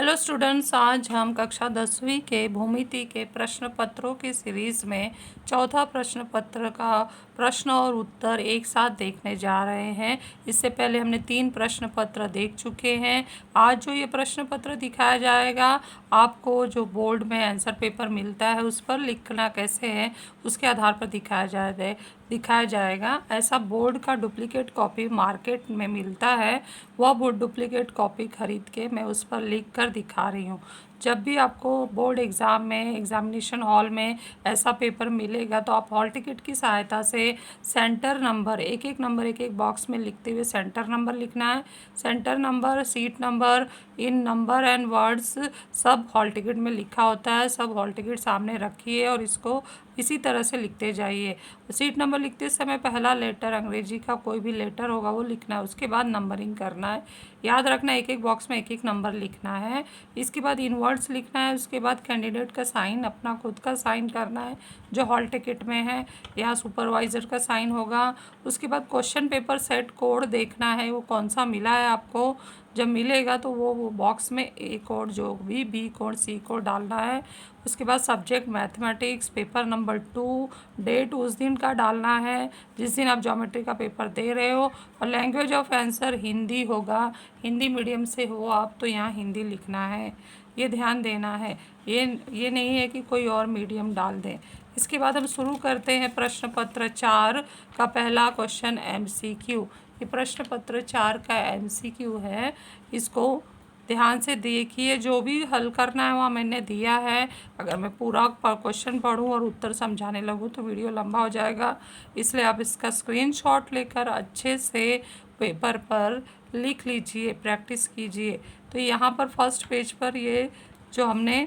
Hello students, आज हम कक्षा 10वीं के भूमिति के प्रश्न पत्रों की सीरीज़ में चौथा प्रश्न पत्र का प्रश्न और उत्तर एक साथ देखने जा रहे हैं। इससे पहले हमने 3 प्रश्न पत्र देख चुके हैं। आज जो ये प्रश्न पत्र दिखाया जाएगा, आपको जो बोर्ड में आंसर पेपर मिलता है उस पर लिखना कैसे है उसके आधार पर दिखाया जाएगा। ऐसा बोर्ड का डुप्लीकेट कॉपी मार्केट में मिलता है, वह बोर्ड डुप्लीकेट कॉपी खरीद के मैं उस पर लिख कर दिखा रही हूँ। जब भी आपको बोर्ड एग्ज़ाम में एग्ज़ामिनेशन हॉल में ऐसा पेपर मिलेगा तो आप हॉल टिकट की सहायता से सेंटर नंबर एक एक बॉक्स में लिखते हुए सेंटर नंबर लिखना है। Centre number, seat number, in number and words सब हॉल टिकट में लिखा होता है। सब हॉल टिकट सामने रखिए और इसको इसी तरह से लिखते जाइए। सीट नंबर लिखते समय पहला लेटर अंग्रेजी का कोई भी लेटर होगा वो लिखना है, उसके बाद नंबरिंग करना है। याद रखना एक एक बॉक्स में एक एक नंबर लिखना है। इसके बाद इन वर्ड्स लिखना है। उसके बाद कैंडिडेट का साइन, अपना खुद का साइन करना है जो हॉल टिकट में है, या सुपरवाइज़र का साइन होगा। उसके बाद क्वेश्चन पेपर सेट कोड देखना है वो कौन सा मिला है आपको। जब मिलेगा तो वो बॉक्स में ए कोड जो भी बी कोड सी कोड डालना है। उसके बाद subject mathematics paper number 2, date उस दिन का डालना है जिस दिन आप ज्योमेट्री का पेपर दे रहे हो, और लैंग्वेज ऑफ आंसर हिंदी होगा। हिंदी मीडियम से हो आप तो यहाँ हिंदी लिखना है, ये ध्यान देना है। ये नहीं है कि कोई और मीडियम डाल दें। इसके बाद हम शुरू करते हैं प्रश्न पत्र 4 का पहला क्वेश्चन MCQ। ये प्रश्न पत्र 4 का MCQ है, इसको ध्यान से देखिए। जो भी हल करना है वहाँ मैंने दिया है। अगर मैं पूरा क्वेश्चन पढूं और उत्तर समझाने लगूं तो वीडियो लंबा हो जाएगा, इसलिए आप इसका स्क्रीनशॉट लेकर अच्छे से पेपर पर लिख लीजिए, प्रैक्टिस कीजिए। तो यहाँ पर फर्स्ट पेज पर ये जो हमने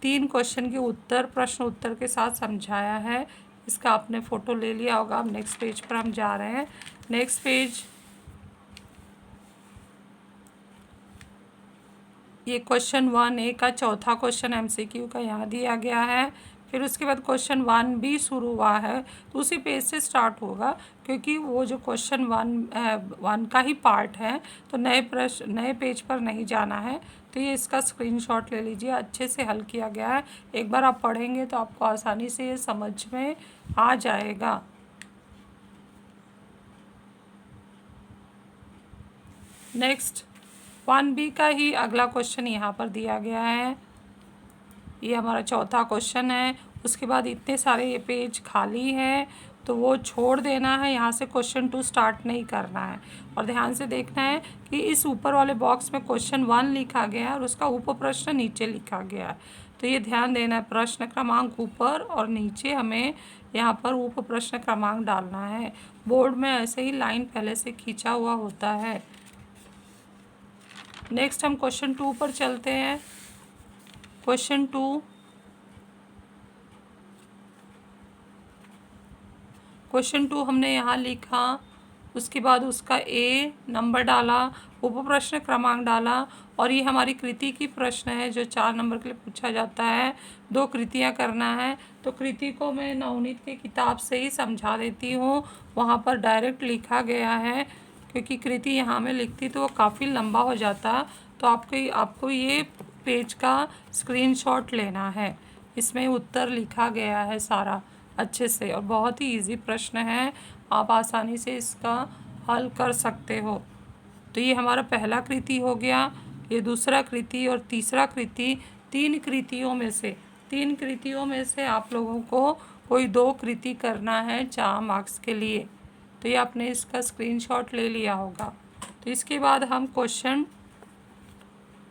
3 क्वेश्चन के उत्तर प्रश्न उत्तर के साथ समझाया है, इसका आपने फ़ोटो ले लिया होगा। अब नेक्स्ट पेज पर हम जा रहे हैं। नेक्स्ट पेज, ये क्वेश्चन 1A का चौथा क्वेश्चन MCQ का यहाँ दिया गया है। फिर उसके बाद क्वेश्चन 1B शुरू हुआ है तो उसी पेज से स्टार्ट होगा, क्योंकि वो जो क्वेश्चन 1 का ही पार्ट है तो नए पेज पर नहीं जाना है। तो ये इसका स्क्रीनशॉट ले लीजिए, अच्छे से हल किया गया है। एक बार आप पढ़ेंगे तो आपको आसानी से ये समझ में आ जाएगा। नेक्स्ट 1B का ही अगला क्वेश्चन यहाँ पर दिया गया है, ये हमारा चौथा क्वेश्चन है। उसके बाद इतने सारे ये पेज खाली है तो वो छोड़ देना है, यहाँ से क्वेश्चन 2 स्टार्ट नहीं करना है। और ध्यान से देखना है कि इस ऊपर वाले बॉक्स में क्वेश्चन 1 लिखा गया है और उसका उप प्रश्न नीचे लिखा गया है, तो ये ध्यान देना है। प्रश्न क्रमांक ऊपर और नीचे हमें यहाँ पर उप प्रश्न क्रमांक डालना है। बोर्ड में ऐसे ही लाइन पहले से खींचा हुआ होता है। नेक्स्ट हम क्वेश्चन 2 पर चलते हैं। क्वेश्चन 2 हमने यहाँ लिखा, उसके बाद उसका A नंबर डाला, उप प्रश्न क्रमांक डाला, और ये हमारी कृति की प्रश्न है जो 4 नंबर के लिए पूछा जाता है। 2 कृतियाँ करना है, तो कृति को मैं नवनीत की किताब से ही समझा देती हूँ, वहाँ पर डायरेक्ट लिखा गया है। क्योंकि कृति यहाँ में लिखती तो वो काफ़ी लंबा हो जाता, तो आपको ये पेज का स्क्रीनशॉट लेना है। इसमें उत्तर लिखा गया है सारा अच्छे से, और बहुत ही इजी प्रश्न है, आप आसानी से इसका हल कर सकते हो। तो ये हमारा पहला कृति हो गया, ये दूसरा कृति और तीसरा कृति। 3 कृतियों में से आप लोगों को कोई 2 कृति करना है 4 मार्क्स के लिए। तो ये आपने इसका स्क्रीनशॉट ले लिया होगा। तो इसके बाद हम क्वेश्चन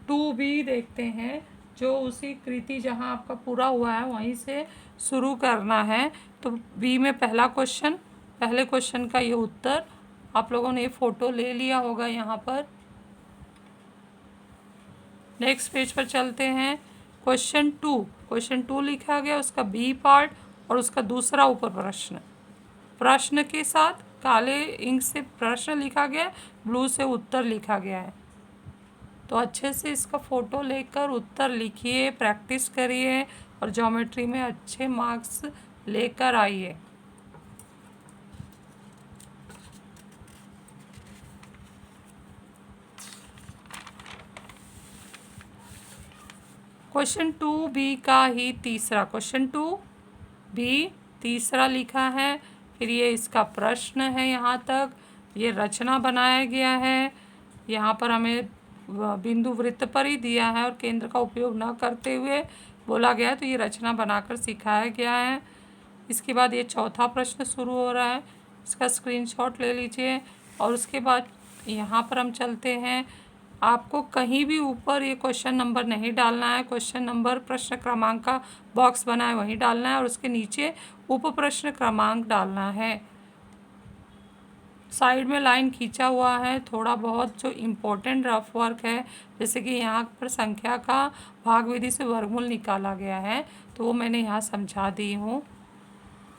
2B देखते हैं, जो उसी कृति जहाँ आपका पूरा हुआ है वहीं से शुरू करना है। तो बी में पहले क्वेश्चन का ये उत्तर आप लोगों ने फ़ोटो ले लिया होगा यहाँ पर। नेक्स्ट पेज पर चलते हैं। क्वेश्चन 2 लिखा गया, उसका बी पार्ट और उसका दूसरा ऊपर प्रश्न के साथ काले इंक से प्रश्न लिखा गया, ब्लू से उत्तर लिखा गया है। तो अच्छे से इसका फ़ोटो लेकर उत्तर लिखिए, प्रैक्टिस करिए और ज्योमेट्री में अच्छे मार्क्स लेकर आइए। क्वेश्चन 2B का ही तीसरा, क्वेश्चन 2B तीसरा लिखा है। फिर ये इसका प्रश्न है, यहाँ तक ये रचना बनाया गया है। यहाँ पर हमें बिंदु वृत्त पर ही दिया है और केंद्र का उपयोग न करते हुए बोला गया है, तो ये रचना बनाकर सिखाया गया है। इसके बाद ये चौथा प्रश्न शुरू हो रहा है, इसका स्क्रीनशॉट ले लीजिए। और उसके बाद यहाँ पर हम चलते हैं। आपको कहीं भी ऊपर ये क्वेश्चन नंबर नहीं डालना है, क्वेश्चन नंबर प्रश्न क्रमांक का बॉक्स बना है वहीं डालना है और उसके नीचे उप प्रश्न क्रमांक डालना है। साइड में लाइन खींचा हुआ है। थोड़ा बहुत जो इम्पोर्टेंट रफ वर्क है, जैसे कि यहाँ पर संख्या का भाग विधि से वर्गमूल निकाला गया है, तो वो मैंने यहाँ समझा दी हूँ।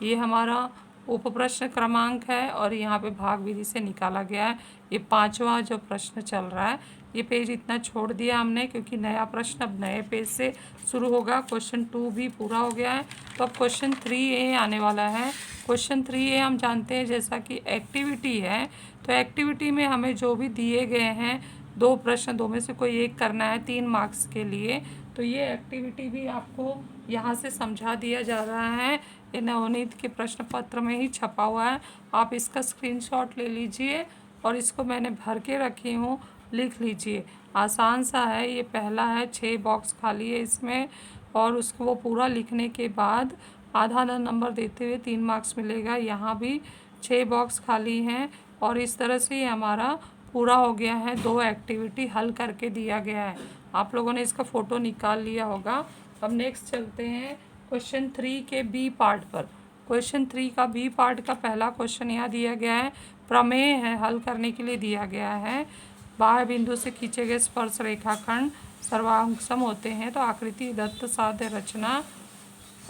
ये हमारा उप प्रश्न क्रमांक है और यहाँ पे भाग विधि से निकाला गया है। ये 5वां जो प्रश्न चल रहा है, ये पेज इतना छोड़ दिया हमने क्योंकि नया प्रश्न अब नए पेज से शुरू होगा। क्वेश्चन 2 भी पूरा हो गया है, तो अब क्वेश्चन 3A आने वाला है। क्वेश्चन 3A हम जानते हैं जैसा कि एक्टिविटी है, तो एक्टिविटी में हमें जो भी दिए गए हैं 2 प्रश्न, 2 में से कोई एक करना है 3 मार्क्स के लिए, तो ये एक्टिविटी भी आपको यहाँ से समझा दिया जा रहा है। ये नवनीत के प्रश्न पत्र में ही छपा हुआ है, आप इसका स्क्रीनशॉट ले लीजिए और इसको मैंने भर के रखी हूँ, लिख लीजिए। आसान सा है, ये पहला है, 6 बॉक्स खाली है इसमें, और उसको वो पूरा लिखने के बाद आधा आधा नंबर देते हुए 3 मार्क्स मिलेगा। यहाँ भी 6 बॉक्स खाली हैं और इस तरह से ये हमारा पूरा हो गया है। 2 एक्टिविटी हल करके दिया गया है, आप लोगों ने इसका फ़ोटो निकाल लिया होगा। अब नेक्स्ट चलते हैं क्वेश्चन 3 के बी पार्ट पर। क्वेश्चन 3 का बी पार्ट का पहला क्वेश्चन यहाँ दिया गया है, प्रमेय है, हल करने के लिए दिया गया है। बाह्य बिंदु से खींचे गए स्पर्श रेखाखंड सर्वांग सम होते हैं, तो आकृति दत्त साध्य रचना।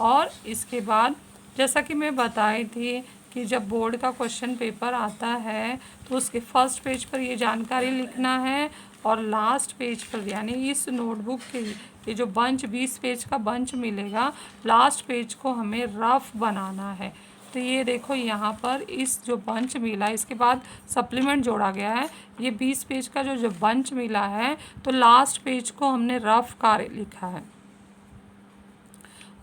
और इसके बाद जैसा कि मैं बताई थी कि जब बोर्ड का क्वेश्चन पेपर आता है तो उसके फर्स्ट पेज पर ये जानकारी लिखना है और लास्ट पेज पर, यानी इस नोटबुक के ये जो बंच 20 पेज का बंच मिलेगा, लास्ट पेज को हमें रफ बनाना है। तो ये देखो यहाँ पर इस जो बंच मिला है, इसके बाद सप्लीमेंट जोड़ा गया है। ये 20 पेज का जो बंच मिला है, तो लास्ट पेज को हमने रफ कार्य लिखा है।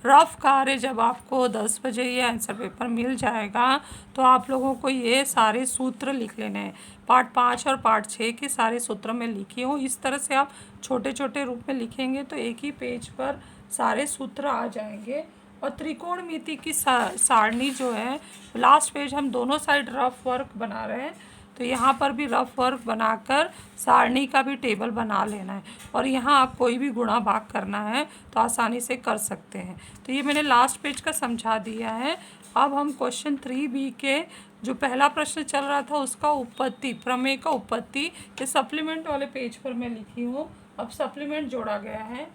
रफ कार्य जब आपको 10 बजे ये आंसर पेपर मिल जाएगा, तो आप लोगों को ये सारे सूत्र लिख लेने हैं। पार्ट 5 और पार्ट 6 के सारे सूत्र मैं लिखी हूँ। इस तरह से आप छोटे छोटे रूप में लिखेंगे तो एक ही पेज पर सारे सूत्र आ जाएंगे। और त्रिकोणमिति की सारणी जो है, लास्ट पेज हम दोनों साइड रफ वर्क बना रहे हैं, तो यहाँ पर भी रफ वर्क बनाकर सारणी का भी टेबल बना लेना है। और यहाँ आप कोई भी गुणा भाग करना है तो आसानी से कर सकते हैं। तो ये मैंने लास्ट पेज का समझा दिया है। अब हम क्वेश्चन 3B के जो पहला प्रश्न चल रहा था उसका उत्पत्ति, प्रमेय का उत्पत्ति, ये सप्लीमेंट वाले पेज पर मैं लिखी हूँ। अब सप्लीमेंट जोड़ा गया है।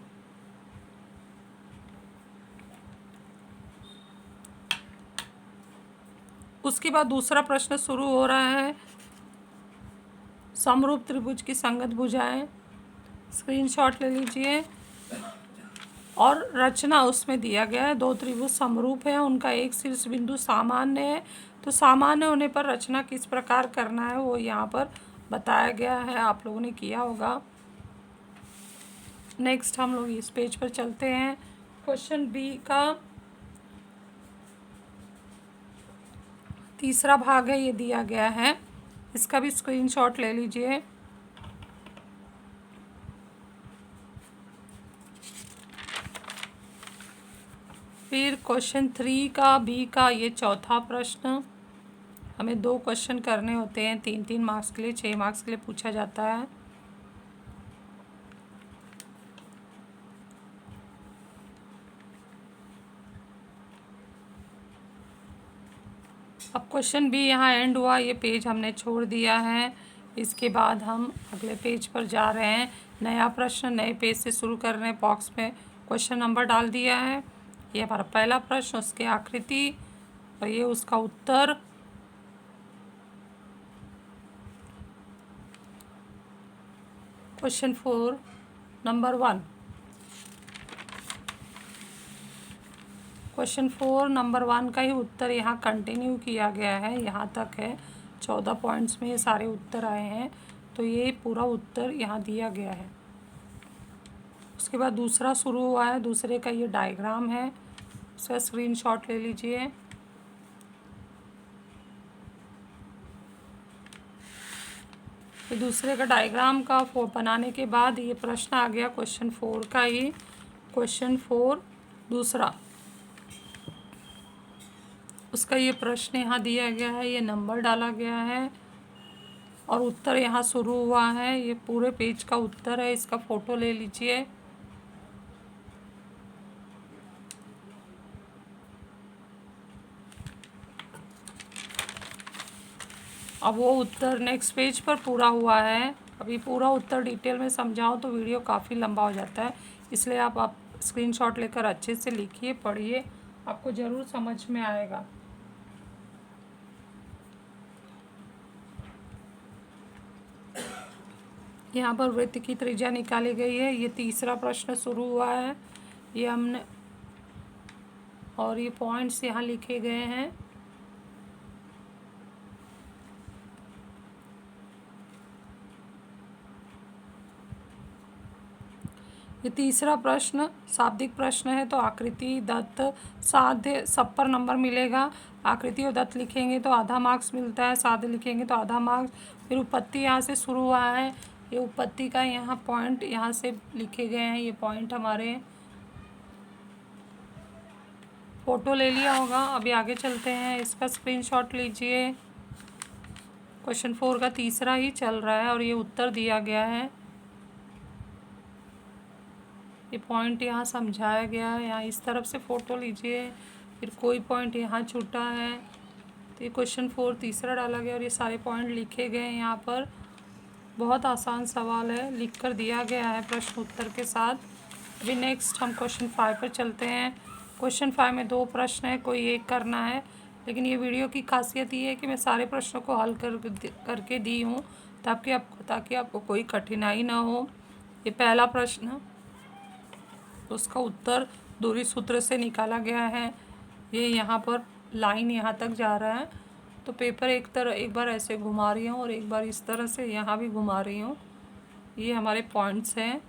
उसके बाद दूसरा प्रश्न शुरू हो रहा है, समरूप त्रिभुज की संगत भुजाएं। स्क्रीनशॉट ले लीजिए और रचना उसमें दिया गया है। 2 त्रिभुज समरूप है, उनका एक शीर्ष बिंदु सामान्य है, तो सामान्य होने पर रचना किस प्रकार करना है वो यहाँ पर बताया गया है, आप लोगों ने किया होगा। नेक्स्ट हम लोग इस पेज पर चलते हैं। क्वेश्चन बी का तीसरा भाग है, ये दिया गया है, इसका भी स्क्रीनशॉट ले लीजिए। फिर क्वेश्चन 3 का बी का ये चौथा प्रश्न, हमें 2 क्वेश्चन करने होते हैं, 3-3 मार्क्स के लिए, 6 मार्क्स के लिए पूछा जाता है। अब क्वेश्चन बी यहाँ एंड हुआ, ये पेज हमने छोड़ दिया है। इसके बाद हम अगले पेज पर जा रहे हैं। नया प्रश्न नए पेज से शुरू कर रहे हैं। बॉक्स में क्वेश्चन नंबर डाल दिया है, ये हमारा पहला प्रश्न, उसकी आकृति और ये उसका उत्तर। क्वेश्चन 4 नंबर 1, क्वेश्चन 4 नंबर 1 का ही उत्तर यहाँ कंटिन्यू किया गया है, यहाँ तक है। 14 पॉइंट्स में ये सारे उत्तर आए हैं, तो ये पूरा उत्तर यहाँ दिया गया है। उसके बाद दूसरा शुरू हुआ है, दूसरे का ये डायग्राम है, उसका स्क्रीनशॉट ले लीजिए। फिर दूसरे का डायग्राम का बनाने के बाद ये प्रश्न आ गया क्वेश्चन 4 का ही। क्वेश्चन 4 दूसरा, उसका ये प्रश्न यहाँ दिया गया है, ये नंबर डाला गया है और उत्तर यहाँ शुरू हुआ है। ये पूरे पेज का उत्तर है, इसका फ़ोटो ले लीजिए। अब वो उत्तर नेक्स्ट पेज पर पूरा हुआ है। अभी पूरा उत्तर डिटेल में समझाऊं तो वीडियो काफ़ी लंबा हो जाता है, इसलिए आप स्क्रीनशॉट लेकर अच्छे से लिखिए, पढ़िए, आपको ज़रूर समझ में आएगा। यहाँ पर वृत्त की त्रिज्या निकाली गई है। ये तीसरा प्रश्न शुरू हुआ है, ये हमने, और ये पॉइंट्स यहाँ लिखे गए हैं। ये तीसरा प्रश्न शाब्दिक प्रश्न है, तो आकृति, दत्त, साध्य सब पर नंबर मिलेगा। आकृति और दत्त लिखेंगे तो आधा मार्क्स मिलता है, साध्य लिखेंगे तो आधा मार्क्स। फिर उपपत्ति यहाँ से शुरू हुआ है, ये उपपत्ति का यहाँ पॉइंट यहाँ से लिखे गए हैं, ये पॉइंट हमारे। फ़ोटो ले लिया होगा। अभी आगे चलते हैं, इसका स्क्रीनशॉट लीजिए। क्वेश्चन 4 का तीसरा ही चल रहा है और ये उत्तर दिया गया है। ये पॉइंट यहाँ समझाया गया है, यहाँ इस तरफ से फ़ोटो लीजिए। फिर कोई पॉइंट यहाँ छूटा है तो ये क्वेश्चन 4 तीसरा डाला गया और ये सारे पॉइंट लिखे गए हैं यहाँ पर। बहुत आसान सवाल है, लिख कर दिया गया है प्रश्न उत्तर के साथ। अभी नेक्स्ट हम क्वेश्चन 5 पर चलते हैं। क्वेश्चन 5 में 2 प्रश्न है, कोई एक करना है, लेकिन ये वीडियो की खासियत ये है कि मैं सारे प्रश्नों को हल करके दी हूँ ताकि आपको कोई कठिनाई ना हो। ये पहला प्रश्न, उसका उत्तर दूरी सूत्र से निकाला गया है। ये यहाँ पर लाइन यहाँ तक जा रहा है, तो पेपर एक बार ऐसे घुमा रही हूँ और एक बार इस तरह से यहाँ भी घुमा रही हूँ। ये हमारे पॉइंट्स हैं।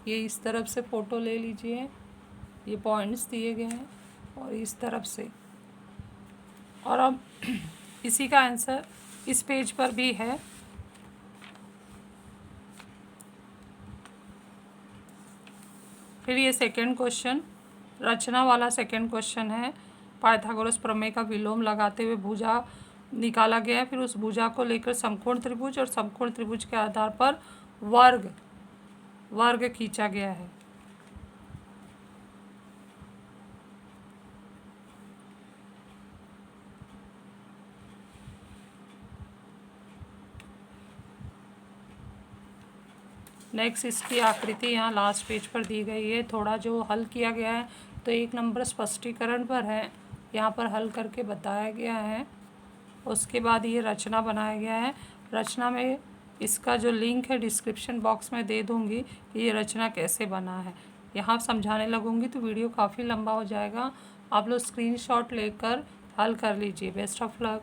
ये इस तरफ से फ़ोटो ले लीजिए, ये पॉइंट्स दिए गए हैं और इस तरफ से। और अब इसी का आंसर इस पेज पर भी है। फिर ये सेकंड क्वेश्चन, रचना वाला सेकंड क्वेश्चन है। पाइथागोरस प्रमेय का विलोम लगाते हुए भुजा निकाला गया है। फिर उस भुजा को लेकर समकोण त्रिभुज और समकोण त्रिभुज के आधार पर वर्ग खींचा गया है। नेक्स्ट इसकी आकृति यहाँ लास्ट पेज पर दी गई है। थोड़ा जो हल किया गया है तो 1 नंबर स्पष्टीकरण पर है, यहाँ पर हल करके बताया गया है। उसके बाद ये रचना बनाया गया है। रचना में इसका जो लिंक है डिस्क्रिप्शन बॉक्स में दे दूँगी कि ये रचना कैसे बना है। यहाँ समझाने लगूँगी तो वीडियो काफ़ी लंबा हो जाएगा। आप लोग स्क्रीनशॉट लेकर हल कर लीजिए। Best of luck.